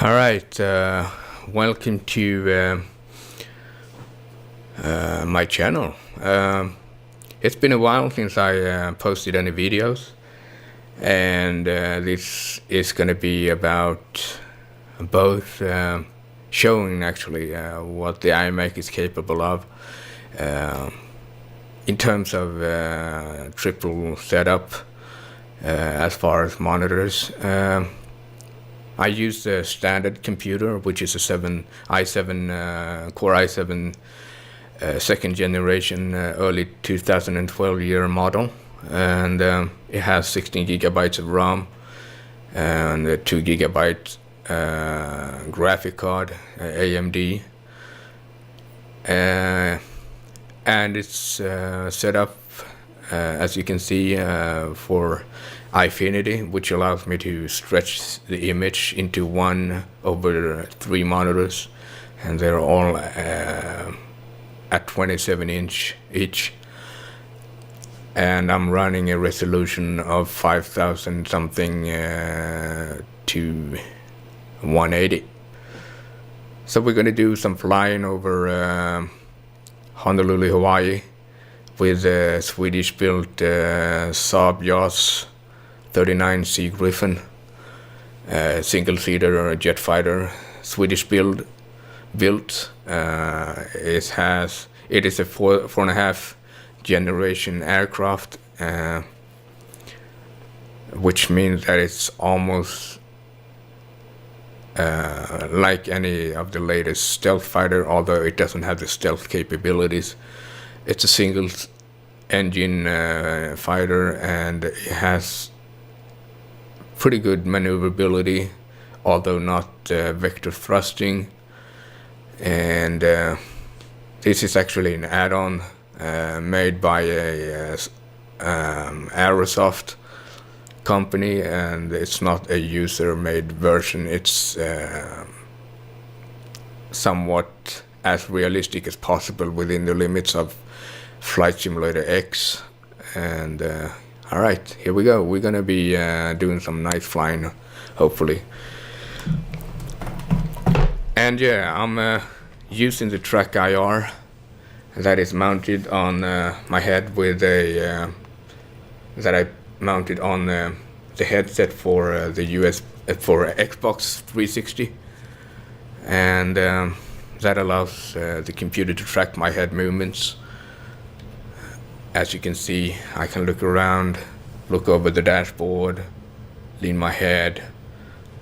All right, welcome to my channel. It's been a while since I posted any videos, and this is going to be about both showing actually what the iMac is capable of in terms of triple setup as far as monitors. I use a standard computer, which is a i7 Core i7 second generation, early 2012 year model, and it has 16 gigabytes of RAM and a 2 gigabyte graphic card, AMD, and it's set up as you can see for Eyefinity, which allows me to stretch the image into 1 over 3 monitors, and they're all at 27-inch each, and I'm running a resolution of 5000 something to 180. So we're going to do some flying over Honolulu, Hawaii, with a Swedish-built Saab JAS 39c Gripen, single-seater jet fighter, Swedish built. It is a 4.5 generation aircraft, which means that it's almost like any of the latest stealth fighter, although it doesn't have the stealth capabilities. It's a single engine fighter, and it has pretty good maneuverability, although not vector thrusting. And this is actually an add-on made by a Aerosoft company, and it's not a user-made version. It's somewhat as realistic as possible within the limits of Flight Simulator X. And all right, here we go. We're gonna be doing some nice flying, hopefully. And yeah, I'm using the Track IR that is mounted on my head with a that I mounted on the headset for the for Xbox 360, and that allows the computer to track my head movements. As you can see, I can look around, look over the dashboard, lean my head,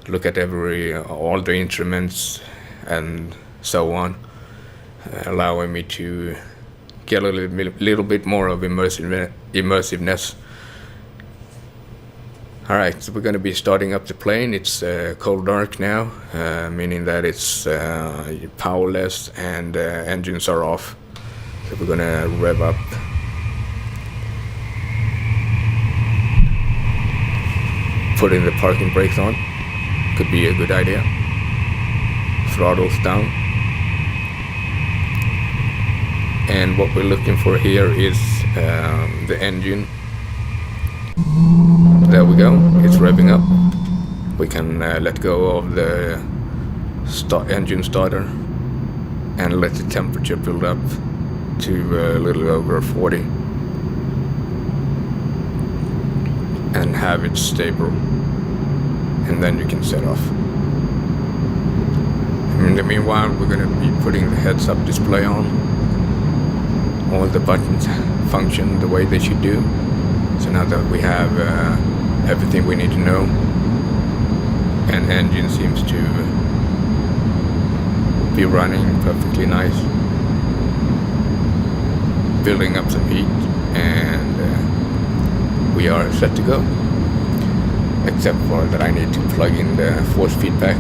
look at all the instruments, and so on, allowing me to get a little bit more of immersiveness. All right, so we're going to be starting up the plane. It's cold dark now, meaning that it's powerless and engines are off. So we're going to rev up. Putting the parking brakes on could be a good idea. Throttles down. And what we're looking for here is the engine. There we go, it's revving up. We can let go of the engine starter and let the temperature build up to a little over 40. And have it stable, and then you can set off. In the meanwhile, we're going to be putting the heads-up display on. All the buttons function the way they should do. So now that we have everything we need to know, and engine seems to be running perfectly nice, building up some heat, and we are set to go, except for that I need to plug in the force feedback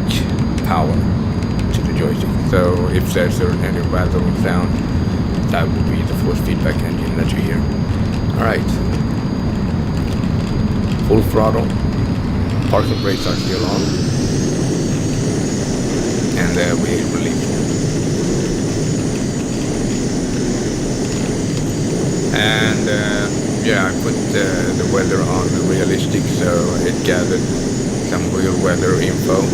power to the joystick. So if there's any rattling sound, that will be the force feedback engine that you hear. Alright, full throttle, parking brakes are still on, and we release. And yeah, I put the weather on realistic, so it gathered some real weather info.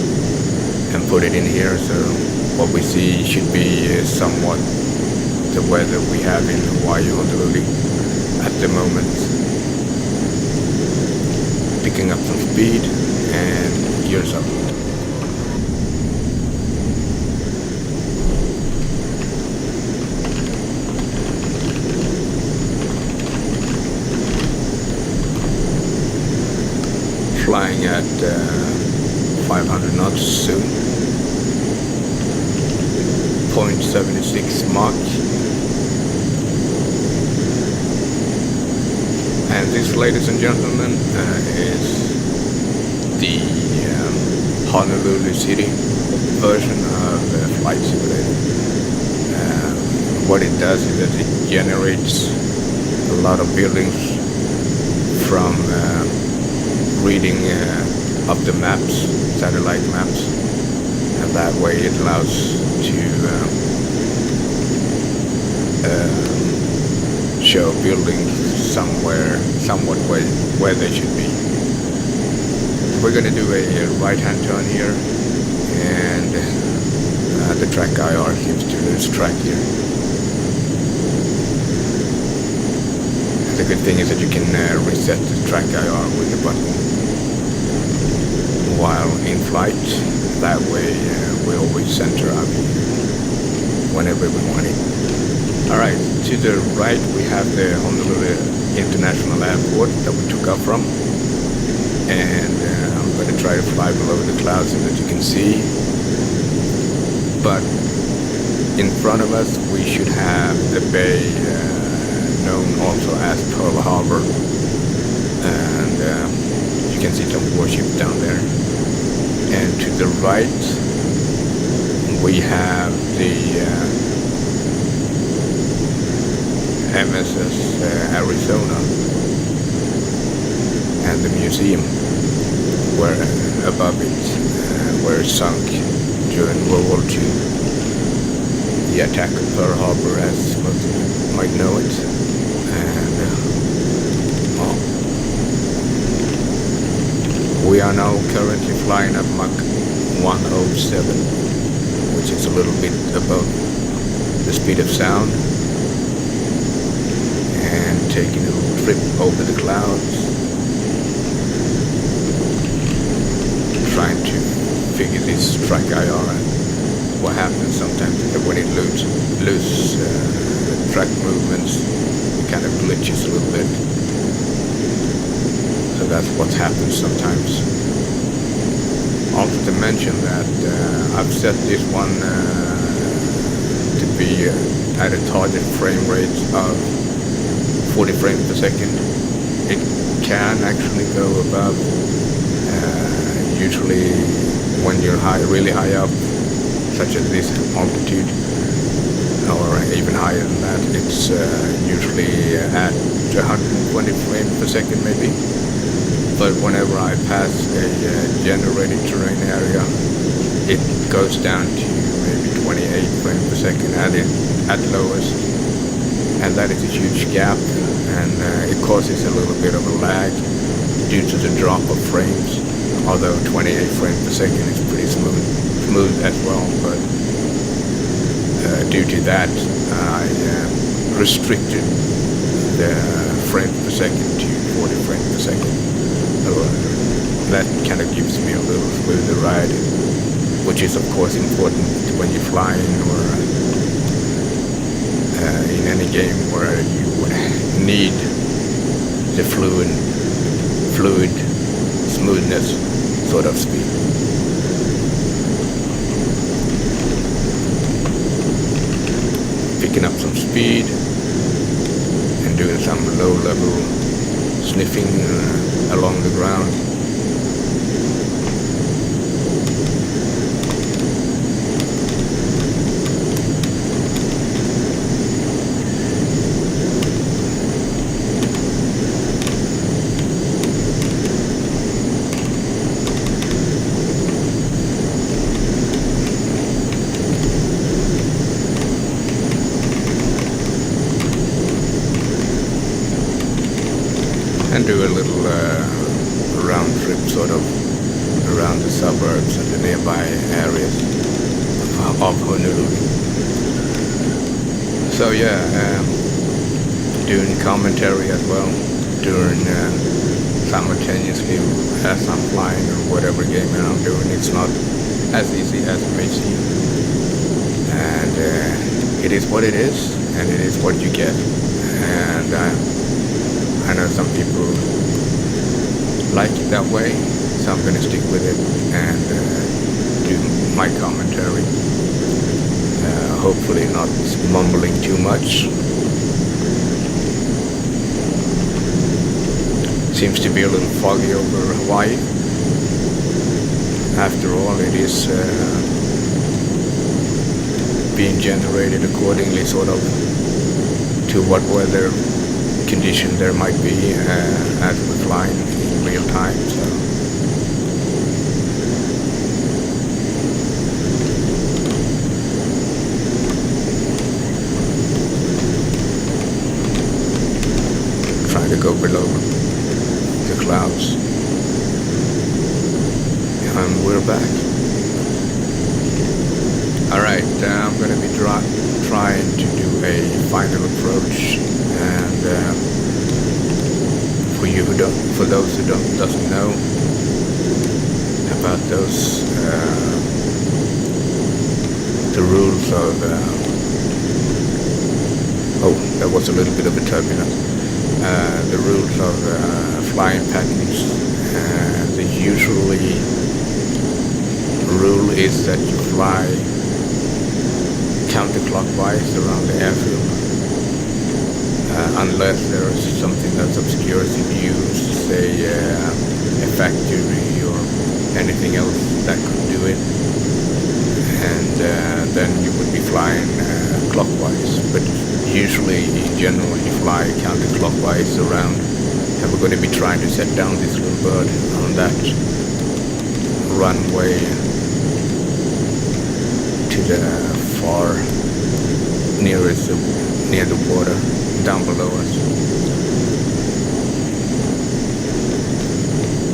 and put it in here. So what we see should be somewhat the weather we have in Hawaii Honolulu at the moment. Picking up some speed and gears up. Flying at 500 knots soon. 0.76 Mach. And this, ladies and gentlemen, is the Honolulu City version of Flight Simulator. What it does is that it generates a lot of buildings from reading of the maps, satellite maps, and that way it allows to show buildings somewhat where they should be. We're going to do a right-hand turn here, and the track IR seems to lose track here. The good thing is that you can reset the track IR with the button while in flight. That way we always center our view whenever we want it. Alright, to the right we have the Honolulu International Airport that we took off from, and I'm going to try to fly below the clouds so that you can see. But in front of us we should have the bay known also as Pearl Harbor, and you can see some warships down there. And to the right we have the MSS Arizona and the museum where above it where it sunk during World War II, the attack of Pearl Harbor, as most of you might know it. And we are now currently flying at Mach 107, which is a little bit above the speed of sound, and taking a little trip over the clouds, trying to figure this track IR out. What happens sometimes is that when it loses track movements, it kind of glitches a little bit. So that's what happens sometimes. Also to mention that I've set this one to be at a target frame rate of 40 frames per second. It can actually go above. Usually when you're really high up, such as this altitude, or even higher than that, it's usually at 120 frames per second maybe. But whenever I pass a generated terrain area, it goes down to maybe 28 frames per second at lowest, and that is a huge gap, and it causes a little bit of a lag due to the drop of frames, although 28 frames per second is pretty smooth as well. But due to that, I restricted the frames per second to 40 frames per second. So that kind of gives me a little smoother ride, which is of course important when you're flying or in any game where you need the fluid smoothness, sort of speed. Picking up some speed and doing some low-level sniffing along the ground. And do a little around suburbs and the nearby areas of Honolulu. So yeah, doing commentary as well during simultaneously as I'm flying or whatever game I'm doing. It's not as easy as it may seem, and it is what it is, and it is what you get. And I know some people like it that way, so I'm gonna stick with it and do my commentary. Hopefully not mumbling too much. Seems to be a little foggy over Hawaii. After all, it is being generated accordingly sort of to what weather condition there might be as we're flying in real time. So trying to go below the clouds, and we're back. Alright, I'm going to be trying to do a final approach, and for those who doesn't know about those the rules of that was a little bit of a turbulence. The rules of flying patterns. The usually rule is that you fly counterclockwise around the airfield, unless there is something that's obscures in use, say a factory or anything else that could do it, and then you would be flying clockwise. But usually, in general, you fly counterclockwise around, and we're going to be trying to set down this little bird on that runway to the far nearest near the water down below us.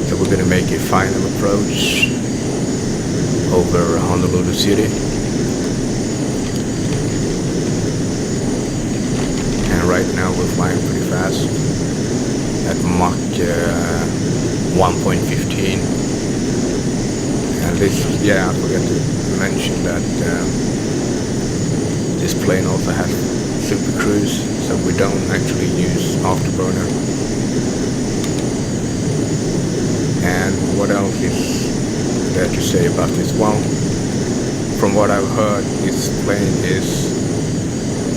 So we're going to make a final approach over Honolulu City. Right now we're flying pretty fast at Mach 1.15, and this, I forgot to mention that this plane also has Super Cruise, so we don't actually use afterburner. And what else is there to say about this? Well, from what I've heard, this plane is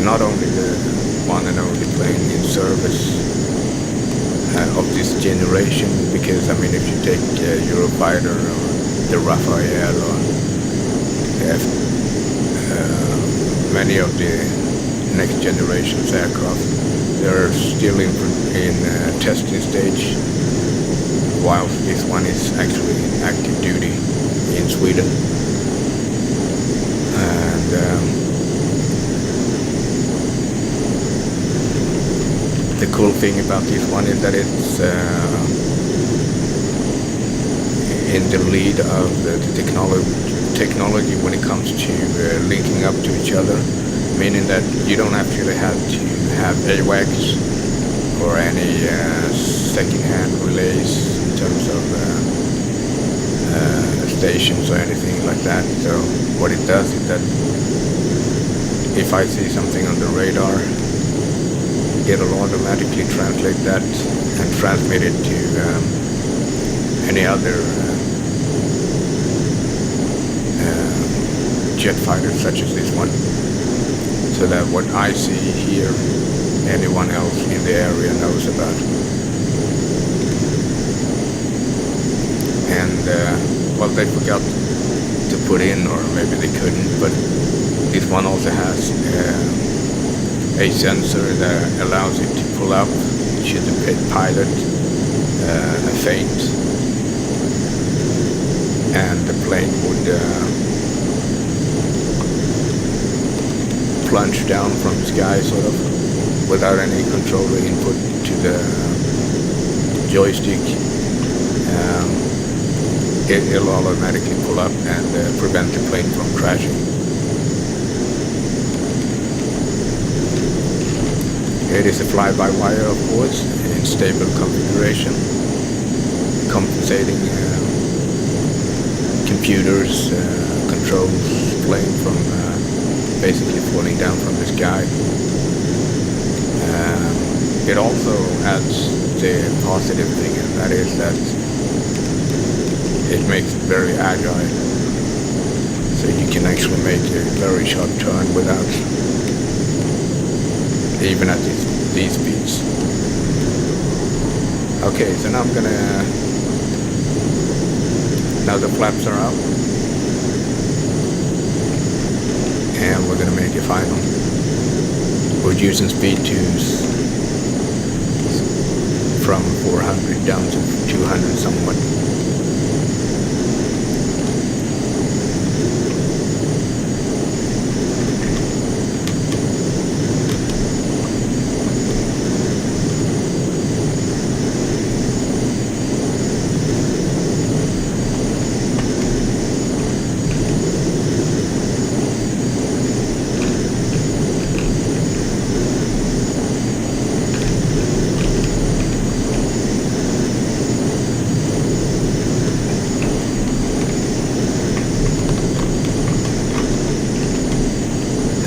not only the one and only plane in service of this generation, because I mean, if you take Eurofighter or the Raphael or many of the next generation's aircraft, they're still in testing stage, while this one is actually in active duty in Sweden. And the cool thing about this one is that it's in the lead of the technology when it comes to linking up to each other, meaning that you don't actually have to have AWACS or any second-hand relays in terms of stations or anything like that. So what it does is that if I see something on the radar, it'll automatically translate that and transmit it to any other jet fighter such as this one, so that what I see here, anyone else in the area knows about. And well, they forgot to put in, or maybe they couldn't, but this one also has a sensor that allows it to pull up should the pilot faint, and the plane would plunge down from the sky sort of without any controller input to the joystick. it'll automatically pull up and prevent the plane from crashing. It is a fly-by-wire, of course, in stable configuration, compensating computers, controls plane from basically falling down from the sky. It also adds the positive thing, and that is that it makes it very agile. So you can actually make a very sharp turn without, even at these speeds. Okay, so now now the flaps are out, and we're gonna make a final, reducing speed from 400 down to 200 somewhat.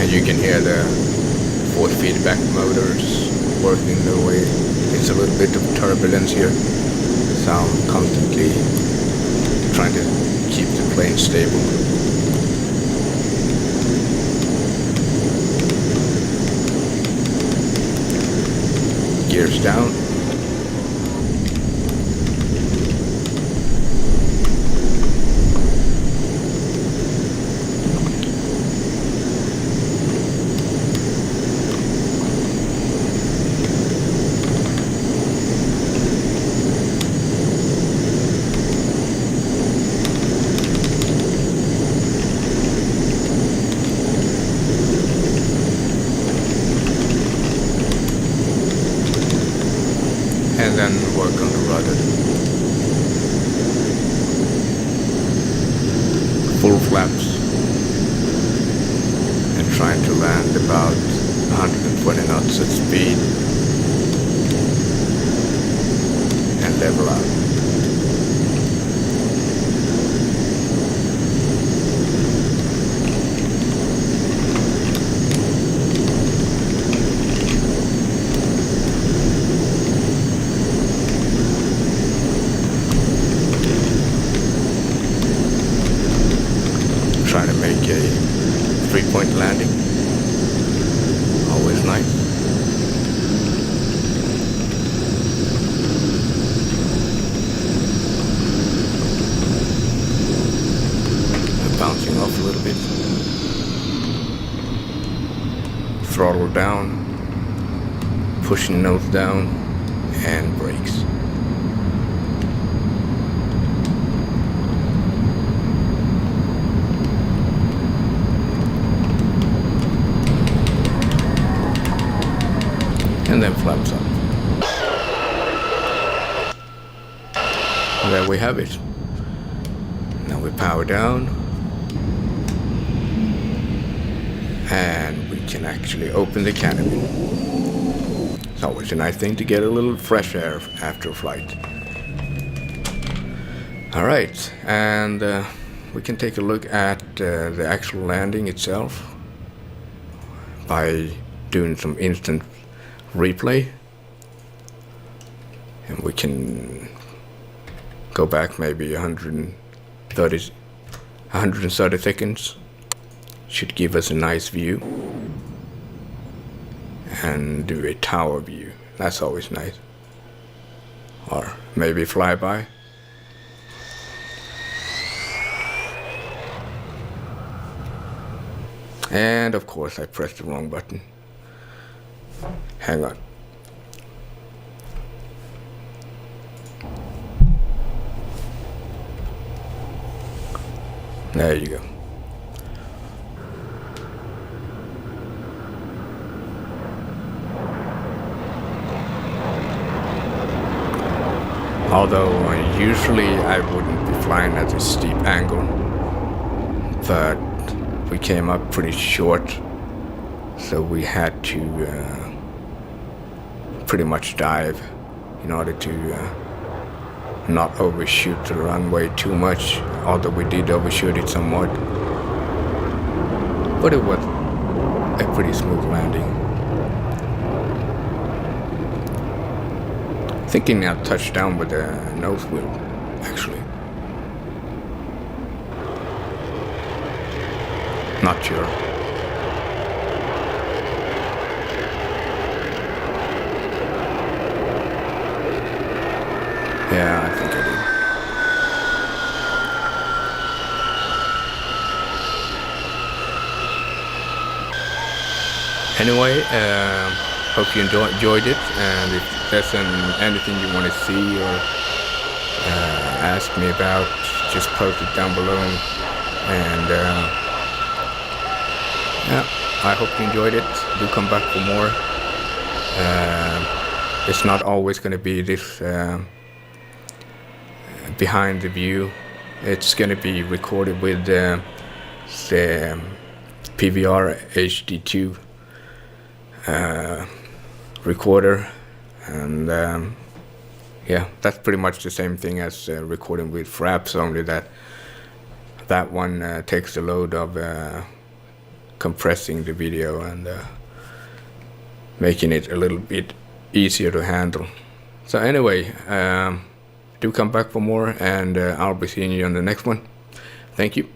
You can hear the force feedback motors working their way. It's a little bit of turbulence here, so I'm constantly trying to keep the plane stable. Gears down. And then work on the rudder. Full flaps. And trying to land about 120 knots at speed. And level out. Trying to make a 3-point landing. Always nice. Bouncing off a little bit. Throttle down. Pushing nose down. And brakes. And then flaps up. And there we have it. Now we power down. And we can actually open the canopy. It's always a nice thing to get a little fresh air after a flight. Alright, and we can take a look at the actual landing itself by doing some instant replay, and we can go back maybe 130 seconds. Should give us a nice view, and do a tower view. That's always nice. Or maybe flyby. And of course I pressed the wrong button. Hang on. There you go. Although usually I wouldn't be incline at a steep angle, but we came up pretty short, so we had to pretty much dive in order to not overshoot the runway too much, although we did overshoot it somewhat. But it was a pretty smooth landing. Thinking I'll touch down with the nose wheel, actually. Not sure. Yeah, I think I did. Anyway, hope you enjoyed it, and if there's anything you want to see or ask me about, just post it down below. And yeah, I hope you enjoyed it. Do come back for more. It's not always going to be this behind the view. It's going to be recorded with the PVR HD2 recorder, and yeah, that's pretty much the same thing as recording with Fraps, only that one takes the load of compressing the video and making it a little bit easier to handle. So anyway, do come back for more, and I'll be seeing you on the next one. Thank you.